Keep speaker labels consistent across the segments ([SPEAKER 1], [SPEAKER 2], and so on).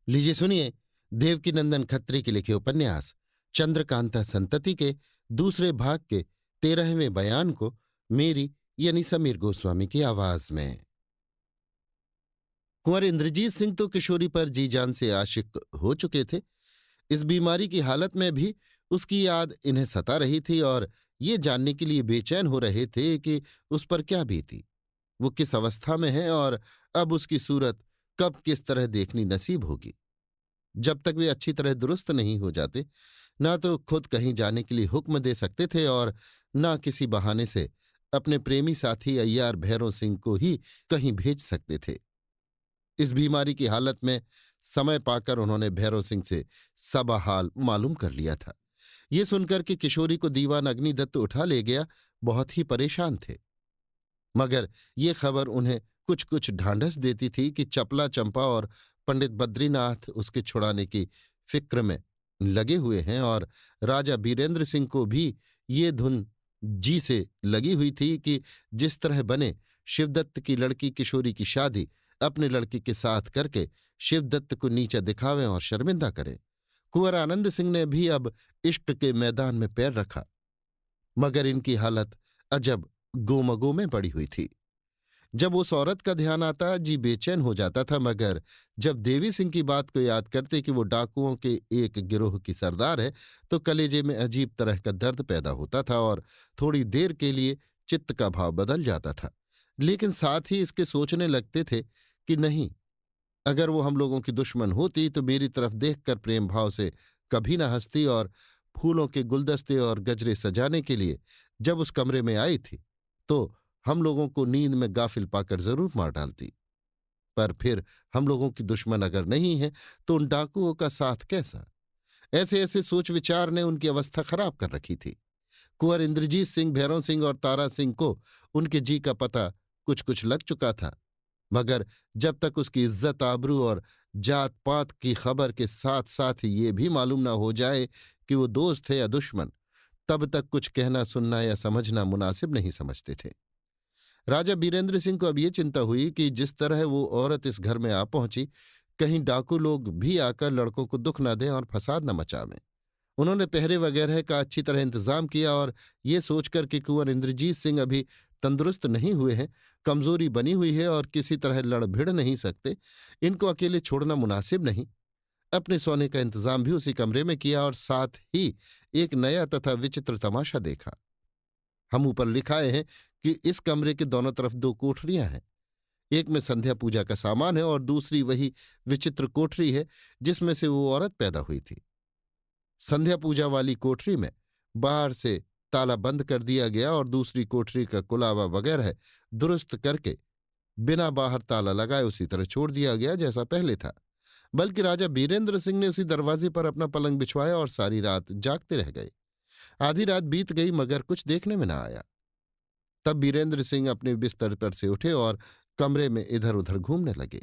[SPEAKER 1] लीजिए सुनिए, देवकीनंदन खत्री के लिखे उपन्यास चंद्रकांता संतति के दूसरे भाग के 13वें बयान को मेरी यानी समीर गोस्वामी की आवाज में। कुंवर इंद्रजीत सिंह तो किशोरी पर जी जान से आशिक हो चुके थे। इस बीमारी की हालत में भी उसकी याद इन्हें सता रही थी और ये जानने के लिए बेचैन हो रहे थे कि उस पर क्या बीती, वो किस अवस्था में है और अब उसकी सूरत कब किस तरह देखनी नसीब होगी। जब तक वे अच्छी तरह दुरुस्त नहीं हो जाते, ना तो खुद कहीं जाने के लिए हुक्म दे सकते थे और ना किसी बहाने से अपने प्रेमी साथी अय्यार भैरव सिंह को ही कहीं भेज सकते थे। इस बीमारी की हालत में समय पाकर उन्होंने भैरव सिंह से सब हाल मालूम कर लिया था। ये सुनकर कि किशोरी को दीवान अग्निदत्त उठा ले गया, बहुत ही परेशान थे। मगर ये खबर उन्हें कुछ कुछ ढांढस देती थी कि चपला चंपा और पंडित बद्रीनाथ उसके छुड़ाने की फिक्र में लगे हुए हैं और राजा बीरेंद्र सिंह को भी ये धुन जी से लगी हुई थी कि जिस तरह बने शिवदत्त की लड़की किशोरी की शादी अपने लड़के के साथ करके शिवदत्त को नीचा दिखावें और शर्मिंदा करें। कुंवर आनंद सिंह ने भी अब इश्क के मैदान में पैर रखा, मगर इनकी हालत अजब गोमगो में पड़ी हुई थी। जब उस औरत का ध्यान आता जी बेचैन हो जाता था, मगर जब देवी सिंह की बात को याद करते कि वो डाकुओं के एक गिरोह की सरदार है, तो कलेजे में अजीब तरह का दर्द पैदा होता था और थोड़ी देर के लिए चित्त का भाव बदल जाता था। लेकिन साथ ही इसके सोचने लगते थे कि नहीं, अगर वो हम लोगों की दुश्मन होती तो मेरी तरफ देखकर प्रेम भाव से कभी न हंसती और फूलों के गुलदस्ते और गजरे सजाने के लिए जब उस कमरे में आई थी तो हम लोगों को नींद में गाफिल पाकर जरूर मार डालती। पर फिर हम लोगों की दुश्मन अगर नहीं है तो उन डाकुओं का साथ कैसा। ऐसे ऐसे सोच विचार ने उनकी अवस्था खराब कर रखी थी। कुंवर इंद्रजीत सिंह, भैरव सिंह और तारा सिंह को उनके जी का पता कुछ कुछ लग चुका था, मगर जब तक उसकी इज्जत आबरू और जात पात की खबर के साथ साथ ये भी मालूम ना हो जाए कि वो दोस्त है या दुश्मन, तब तक कुछ कहना सुनना या समझना मुनासिब नहीं समझते थे। राजा बीरेंद्र सिंह को अब ये चिंता हुई कि जिस तरह वो औरत इस घर में आ पहुंची, कहीं डाकू लोग भी आकर लड़कों को दुख न दें और फसाद न मचावें। उन्होंने पहरे वगैरह का अच्छी तरह इंतजाम किया और ये सोचकर कि कुंवर इंद्रजीत सिंह अभी तंदुरुस्त नहीं हुए हैं, कमजोरी बनी हुई है और किसी तरह लड़ भिड़ नहीं सकते, इनको अकेले छोड़ना मुनासिब नहीं, अपने सोने का इंतजाम भी उसी कमरे में किया और साथ ही एक नया तथा विचित्र तमाशा देखा। हम ऊपर लिखाए हैं कि इस कमरे के दोनों तरफ दो कोठरियां हैं। एक में संध्या पूजा का सामान है और दूसरी वही विचित्र कोठरी है जिसमें से वो औरत पैदा हुई थी। संध्या पूजा वाली कोठरी में बाहर से ताला बंद कर दिया गया और दूसरी कोठरी का कुलावा वगैरह दुरुस्त करके बिना बाहर ताला लगाए उसी तरह छोड़ दिया गया जैसा पहले था। बल्कि राजा बीरेंद्र सिंह ने उसी दरवाजे पर अपना पलंग बिछवाया और सारी रात जागते रह गए। आधी रात बीत गई मगर कुछ देखने में न आया। तब बीरेंद्र सिंह अपने बिस्तर पर से उठे और कमरे में इधर उधर घूमने लगे।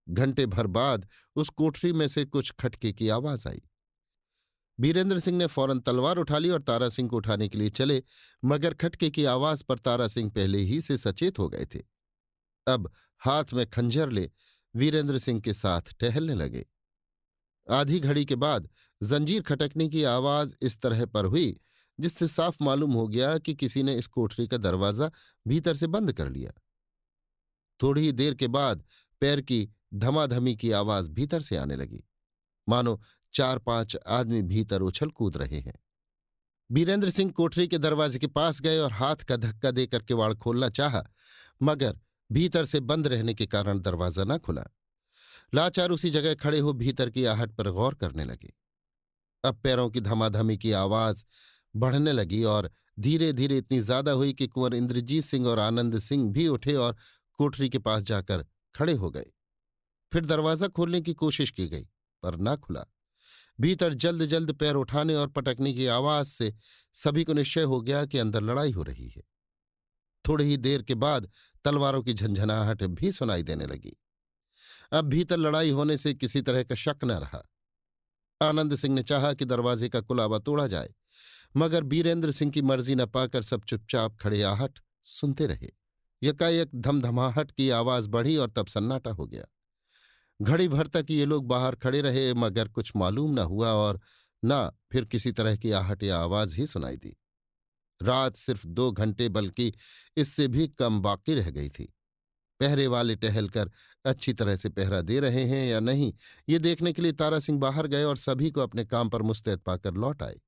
[SPEAKER 1] घंटे भर बाद उस कोठरी में से कुछ खटके की आवाज आई। बीरेंद्र सिंह ने फौरन तलवार उठा ली और तारा सिंह को उठाने के लिए चले, मगर खटके की आवाज पर तारा सिंह पहले ही से सचेत हो गए थे। अब हाथ में खंजर ले वीरेंद्र सिंह के साथ टहलने लगे। आधी घड़ी के बाद जंजीर खटकने की आवाज इस तरह पर हुई जिससे साफ मालूम हो गया कि किसी ने इस कोठरी का दरवाजा भीतर से बंद कर लिया। थोड़ी ही देर के बाद पैर की धमाधमी की आवाज भीतर से आने लगी, मानो 4-5 आदमी भीतर उछल कूद रहे हैं। बीरेंद्र सिंह कोठरी के दरवाजे के पास गए और हाथ का धक्का देकर किवाड़ खोलना चाहा, मगर भीतर से बंद रहने के कारण दरवाजा न खुला। लाचार उसी जगह खड़े हो भीतर की आहट पर गौर करने लगे। अब पैरों की धमाधमी की आवाज बढ़ने लगी और धीरे धीरे इतनी ज्यादा हुई कि कुंवर इंद्रजीत सिंह और आनंद सिंह भी उठे और कोठरी के पास जाकर खड़े हो गए। फिर दरवाजा खोलने की कोशिश की गई पर ना खुला। भीतर जल्द जल्द पैर उठाने और पटकने की आवाज से सभी को निश्चय हो गया कि अंदर लड़ाई हो रही है। थोड़ी ही देर के बाद तलवारों की झंझनाहट भी सुनाई देने लगी। अब भीतर लड़ाई होने से किसी तरह का शक न रहा। आनंद सिंह ने चाहा कि दरवाजे का कुलावा तोड़ा जाए, मगर बीरेंद्र सिंह की मर्जी न पाकर सब चुपचाप खड़े आहट सुनते रहे। यकाएक धमधमाहट की आवाज बढ़ी और तब सन्नाटा हो गया। घड़ी भर तक ये लोग बाहर खड़े रहे मगर कुछ मालूम न हुआ और न फिर किसी तरह की आहट या आवाज ही सुनाई दी। रात सिर्फ 2 घंटे बल्कि इससे भी कम बाकी रह गई थी। पहरे वाले टहलकर अच्छी तरह से पहरा दे रहे हैं या नहीं, ये देखने के लिए तारा सिंह बाहर गए और सभी को अपने काम पर मुस्तैद पाकर लौट आए।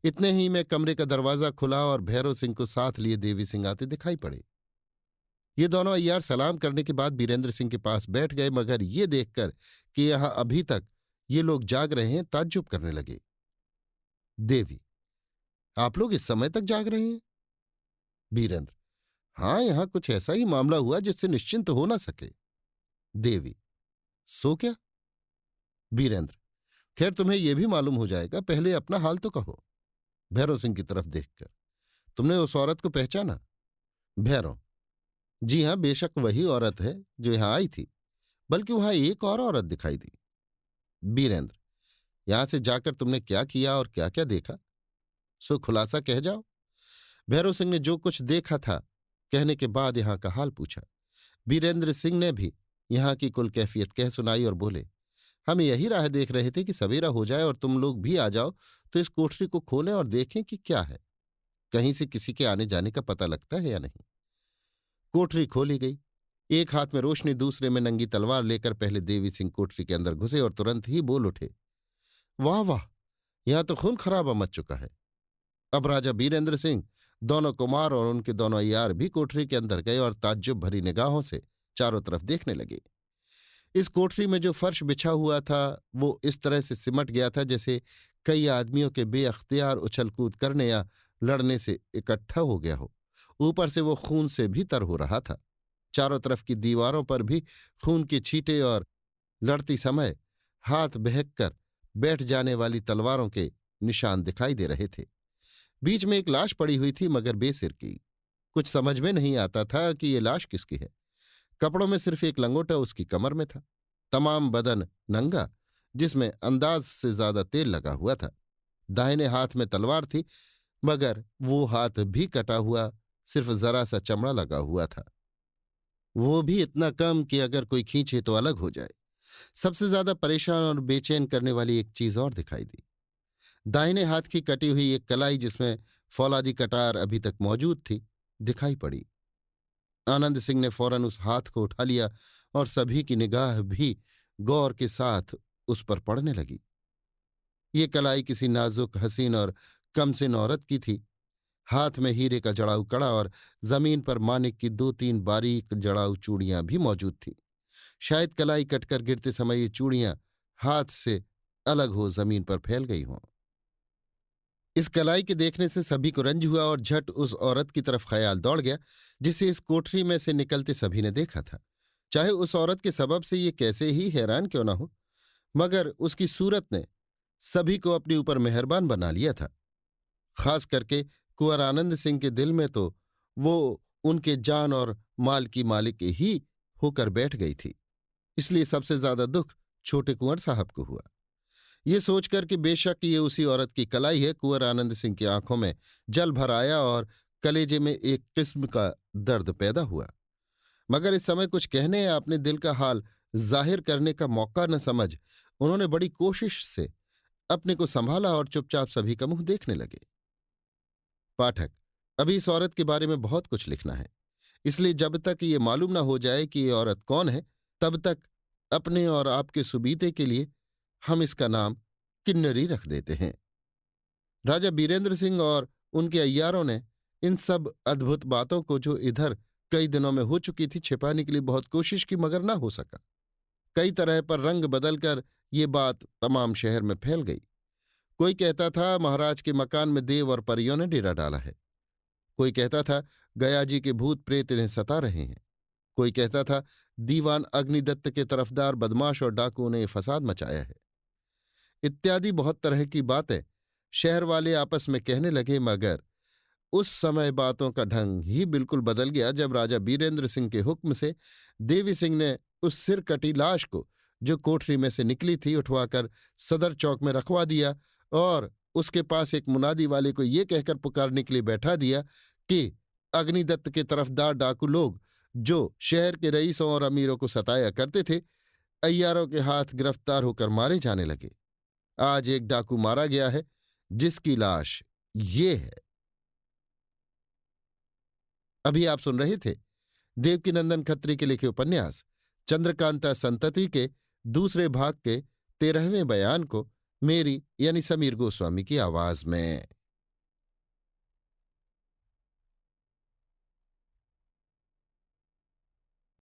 [SPEAKER 1] इतने ही में कमरे का दरवाजा खुला और भैरव सिंह को साथ लिए देवी सिंह आते दिखाई पड़े। ये दोनों अय्यार सलाम करने के बाद बीरेंद्र सिंह के पास बैठ गए मगर ये देखकर कि यहां अभी तक ये लोग जाग रहे हैं ताज्जुब करने लगे। देवी, आप लोग इस समय तक जाग रहे हैं? बीरेंद्र, हाँ, यहां कुछ ऐसा ही मामला हुआ जिससे निश्चिंत हो ना सके। देवी, सो क्या? बीरेंद्र, खैर तुम्हें यह भी मालूम हो जाएगा, पहले अपना हाल तो कहो। भैरव सिंह की तरफ देखकर, तुमने उस औरत को पहचाना? भैरव, जी हां, बेशक वही औरत है जो यहां आई थी, बल्कि वहां एक और औरत दिखाई दी। बीरेंद्र, यहां से जाकर तुमने क्या किया और क्या क्या देखा, सो खुलासा कह जाओ। भैरव सिंह ने जो कुछ देखा था कहने के बाद यहां का हाल पूछा। बीरेंद्र सिंह ने भी यहां की कुल कैफियत कह सुनाई और बोले, हम यही राह देख रहे थे कि सवेरा हो जाए और तुम लोग भी आ जाओ तो इस कोठरी को खोलें और देखें कि क्या है, कहीं से किसी के आने जाने का पता लगता है या नहीं। कोठरी खोली गई। एक हाथ में रोशनी, दूसरे में नंगी तलवार लेकर पहले देवी सिंह कोठरी के अंदर घुसे और तुरंत ही बोल उठे, वाह वाह, यहां तो खून खराबा मच चुका है। अब राजा बीरेंद्र सिंह, दोनों कुमार और उनके दोनों अय्यार भी कोठरी के अंदर गए और ताज्जुब भरी निगाहों से चारों तरफ देखने लगे। इस कोठरी में जो फर्श बिछा हुआ था वो इस तरह से सिमट गया था जैसे कई आदमियों के बेअख्तियार उछल कूद करने या लड़ने से इकट्ठा हो गया हो। ऊपर से वो खून से भी तर हो रहा था। चारों तरफ की दीवारों पर भी खून के छींटे और लड़ती समय हाथ बहक कर बैठ जाने वाली तलवारों के निशान दिखाई दे रहे थे। बीच में एक लाश पड़ी हुई थी मगर बेसिर की। कुछ समझ में नहीं आता था कि ये लाश किसकी है। कपड़ों में सिर्फ एक लंगोटा उसकी कमर में था। तमाम बदन नंगा, जिसमें अंदाज से ज्यादा तेल लगा हुआ था। दाहिने हाथ में तलवार थी मगर वो हाथ भी कटा हुआ, सिर्फ जरा सा चमड़ा लगा हुआ था, वो भी इतना कम कि अगर कोई खींचे तो अलग हो जाए। सबसे ज्यादा परेशान और बेचैन करने वाली एक चीज और दिखाई दी। दाहिने हाथ की कटी हुई एक कलाई, जिसमें फौलादी कटार अभी तक मौजूद थी, दिखाई पड़ी। आनंद सिंह ने फौरन उस हाथ को उठा लिया और सभी की निगाह भी गौर के साथ उस पर पड़ने लगी। ये कलाई किसी नाजुक, हसीन और कमसिन औरत की थी। हाथ में हीरे का जड़ाऊ कड़ा और जमीन पर मानिक की 2-3 बारीक जड़ाऊ चूड़ियां भी मौजूद थीं। शायद कलाई कटकर गिरते समय ये चूड़ियां हाथ से अलग हो जमीन पर फैल गई हों। इस कलाई के देखने से सभी को रंज हुआ और झट उस औरत की तरफ ख्याल दौड़ गया जिसे इस कोठरी में से निकलते सभी ने देखा था। चाहे उस औरत के सबब से ये कैसे ही हैरान क्यों न हो, मगर उसकी सूरत ने सभी को अपने ऊपर मेहरबान बना लिया था। खास करके कुंवर आनंद सिंह के दिल में तो वो उनके जान और माल की मालिक ही होकर बैठ गई थी। इसलिए सबसे ज्यादा दुख छोटे कुंवर साहब को हुआ। ये सोचकर कि बेशक ये उसी औरत की कलाई है, कुंवर आनंद सिंह की आंखों में जल भर आया और कलेजे में एक किस्म का दर्द पैदा हुआ। मगर इस समय कुछ कहने या अपने दिल का हाल जाहिर करने का मौका न समझ उन्होंने बड़ी कोशिश से अपने को संभाला और चुपचाप सभी का मुंह देखने लगे। पाठक, अभी इस औरत के बारे में बहुत कुछ लिखना है, इसलिए जब तक ये मालूम न हो जाए कि ये औरत कौन है तब तक अपने और आपके सुबीते के लिए हम इसका नाम किन्नरी रख देते हैं। राजा बीरेंद्र सिंह और उनके अय्यारों ने इन सब अद्भुत बातों को जो इधर कई दिनों में हो चुकी थी छिपाने के लिए बहुत कोशिश की मगर ना हो सका। कई तरह पर रंग बदलकर ये बात तमाम शहर में फैल गई। कोई कहता था महाराज के मकान में देव और परियों ने डेरा डाला है। कोई कहता था गया जी के भूत प्रेत इन्हें सता रहे हैं। कोई कहता था दीवान अग्निदत्त के तरफदार बदमाश और डाकुओं ने फसाद मचाया है, इत्यादि बहुत तरह की बातें शहर वाले आपस में कहने लगे। मगर उस समय बातों का ढंग ही बिल्कुल बदल गया जब राजा बीरेंद्र सिंह के हुक्म से देवी सिंह ने उस सिर कटी लाश को जो कोठरी में से निकली थी उठवाकर सदर चौक में रखवा दिया और उसके पास एक मुनादी वाले को ये कहकर पुकारने के लिए बैठा दिया कि अग्निदत्त के तरफदार डाकू लोग जो शहर के रईसों और अमीरों को सताया करते थे, अय्यारों के हाथ गिरफ्तार होकर मारे जाने लगे। आज एक डाकू मारा गया है जिसकी लाश ये है। अभी आप सुन रहे थे देवकीनंदन खत्री के लिखे उपन्यास चंद्रकांता संतति के दूसरे भाग के 13वें बयान को मेरी यानी समीर गोस्वामी की आवाज में।